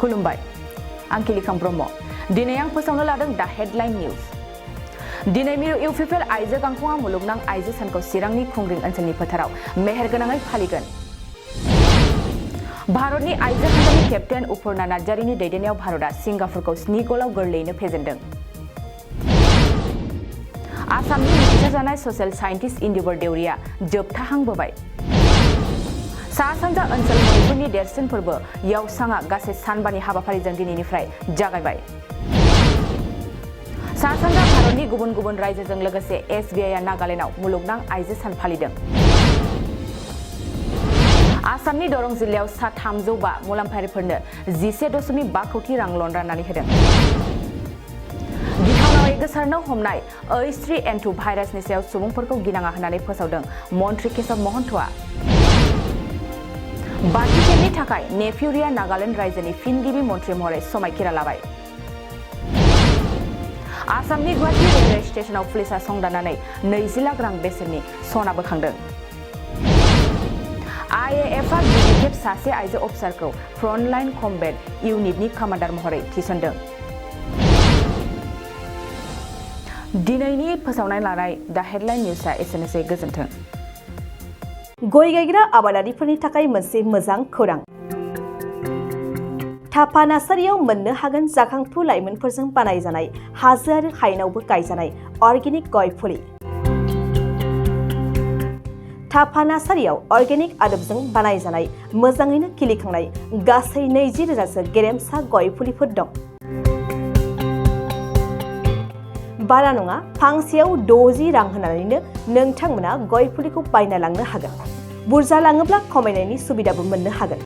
खुलुमबाय आं किलिखां ब्रह्म दिनै आं फोसावनो लादों दा हेडलाइन निउज दिनै मिरु इउपिपिएल आइजो गांखंआ मुलुगनां आइजो सानखौ चिरांनि खुंग्रिं ओनसोलनि फोथाराव मेहेरगोनाङै फालिगोन भारतनि आइजो हान्जानि केप्टेन उपुर्णा नार्जारिनि दैदेननायाव भारतआ सिंगापुरखौ 7 गलाव गोरलैयैनो फेजेनदों आसामनि मिथिसारजानाय ससियेल साइन्टिस्ट इन्दिवर देउरिया जोबथाहांबोबाय सा सानजा ओनसोल मणिपुरनि देरसिन फोरबो यावसांआ गासै सानबानि हाबाफारिजों दिनैनिफ्राय जागायबाय सा सानजा भारतनि गुबुन गुबुन रायजोजों लोगोसे एसबिआइआ नागालेन्डआव मुलुगनां आइजो सान फालिदों आसामनि दरं जिल्लायाव सा 305 मुलाम्फायारिफोरनो 11.5 कोटी रां लन राननानै होदों गिथावनायै गोसारनो हमनाय H3N2 भाइरासनि सायाव सुबुंफोरखौ गिनाङा होननानै फोसावदों मन्त्रि केशव महन्तआ बाथिखेबनि थाखाय नेफ्युरिया नागालेन्ड रायजोनि फिनगिबि मन्त्रि महरै समायखिरा लाबाय आसामनि गुवाहाटी रेलवे स्टेशनाव पुलिसा संदाननानै 20 लाख रां बेसेननि सना बोखांदों आइएएफआ गिबि खेब सासे आइजो अफिसारखौ फ्रन्टलाइन कम्बेट इउनिटनि कमान्डार महरै थिसनदों दिनैनि फोसावनाय लानाय दा हेडलाइन निउजआ एसेनोसै गोजोन्थों गय गायग्रा आबादारिफोरनि थाखाय मोनसे मोजां खौरां थापा नार्सारियाव मोननो हागोन जाखांफु लाइमोनफोरजों बानायजानाय हाजो आरो हायेनावबो गायजानाय अर्गेनिक गय फुलि थापा नार्सारियाव अर्गेनिक आदबजों बानायजानाय मोजाङैनो खिलिखांनाय गासै 20,000सो गेरेमसा गय फुलिफोर दं बारा नङा फांसेयाव 60 रां होनानैनो नोंथांमोना गय फुलिखौ बायना लांनो हागोन बुरजा लाङोब्ला खमायनायनि सुबिदाबो मोननो हागोन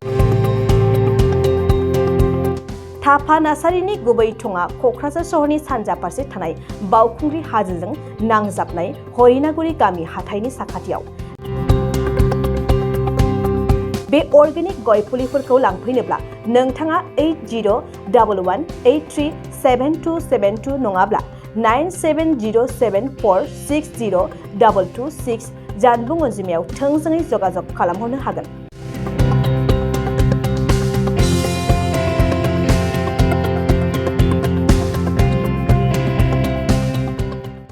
थापा नार्सारिनि गुबै थङा क'क्राझार सहरनि सानजा फारसे थानाय बावखुंग्रि हाजोजों नांजाबनाय हरिनागुरि गामि हाथाइनि साखाथियाव बे अर्गेनिक गय फुलिफोरखौ लांफैनोब्ला नोंथाङा 8011837272 नङाब्ला 9707460226 जानबुं अनजिमायाव थोंजोङै जगाजग खालामहरनो हागोन